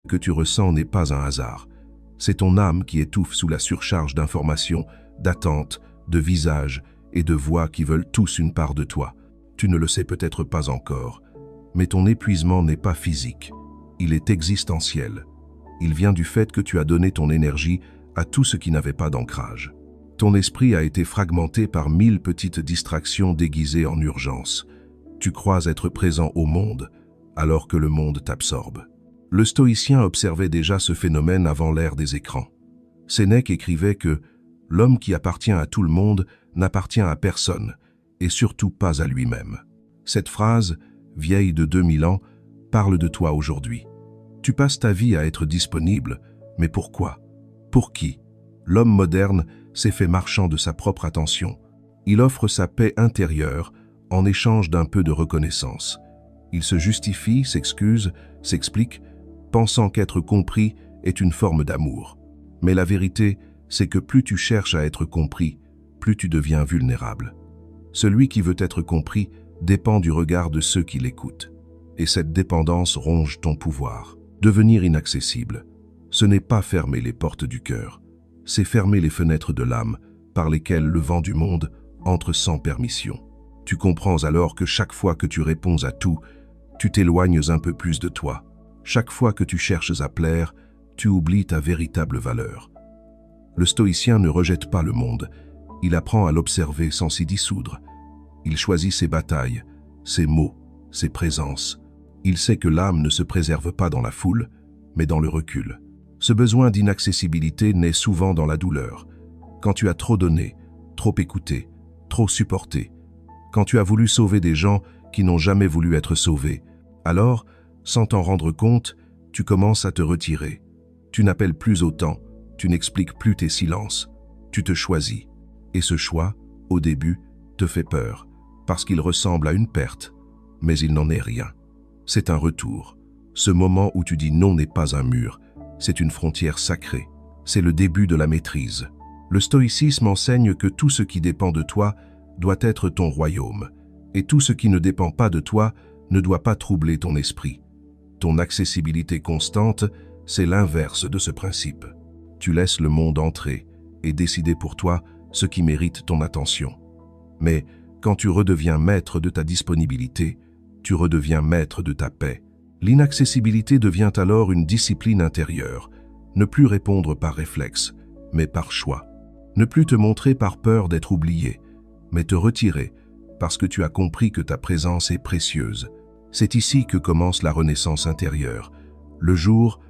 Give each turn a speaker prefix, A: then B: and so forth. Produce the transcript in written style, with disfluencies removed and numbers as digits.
A: que tu ressens n'est pas un hasard. C'est ton âme qui étouffe sous la surcharge d'informations, d'attentes, de visages et de voix qui veulent tous une part de toi. Tu ne le sais peut-être pas encore, mais ton épuisement n'est pas physique, il est existentiel. Il vient du fait que tu as donné ton énergie à tout ce qui n'avait pas d'ancrage. Ton esprit a été fragmenté par 1000 petites distractions déguisées en urgence. Tu crois être présent au monde, alors que le monde t'absorbe. Le stoïcien observait déjà ce phénomène avant l'ère des écrans. Sénèque écrivait que « l'homme qui appartient à tout le monde n'appartient à personne, et surtout pas à lui-même ». Cette phrase, vieille de 2000 ans, parle de toi aujourd'hui. Tu passes ta vie à être disponible, mais pourquoi? Pour qui? L'homme moderne s'est fait marchand de sa propre attention. Il offre sa paix intérieure en échange d'un peu de reconnaissance. Il se justifie, s'excuse, s'explique, pensant qu'être compris est une forme d'amour. Mais la vérité, c'est que plus tu cherches à être compris, plus tu deviens vulnérable. Celui qui veut être compris dépend du regard de ceux qui l'écoutent. Et cette dépendance ronge ton pouvoir. Devenir inaccessible, ce n'est pas fermer les portes du cœur, c'est fermer les fenêtres de l'âme par lesquelles le vent du monde entre sans permission. Tu comprends alors que chaque fois que tu réponds à tout, tu t'éloignes un peu plus de toi. Chaque fois que tu cherches à plaire, tu oublies ta véritable valeur. Le stoïcien ne rejette pas le monde, il apprend à l'observer sans s'y dissoudre. Il choisit ses batailles, ses mots, ses présences. Il sait que l'âme ne se préserve pas dans la foule, mais dans le recul. Ce besoin d'inaccessibilité naît souvent dans la douleur. Quand tu as trop donné, trop écouté, trop supporté. Quand tu as voulu sauver des gens qui n'ont jamais voulu être sauvés. Alors, sans t'en rendre compte, tu commences à te retirer. Tu n'appelles plus autant, tu n'expliques plus tes silences. Tu te choisis. Et ce choix, au début, te fait peur, parce qu'il ressemble à une perte, mais il n'en est rien. C'est un retour. Ce moment où tu dis non n'est pas un mur, c'est une frontière sacrée. C'est le début de la maîtrise. Le stoïcisme enseigne que tout ce qui dépend de toi doit être ton royaume, et tout ce qui ne dépend pas de toi ne doit pas troubler ton esprit. Ton accessibilité constante, c'est l'inverse de ce principe. Tu laisses le monde entrer et décider pour toi ce qui mérite ton attention. Mais quand tu redeviens maître de ta disponibilité, tu redeviens maître de ta paix. L'inaccessibilité devient alors une discipline intérieure. Ne plus répondre par réflexe, mais par choix. Ne plus te montrer par peur d'être oublié, mais te retirer parce que tu as compris que ta présence est précieuse. C'est ici que commence la renaissance intérieure, le jour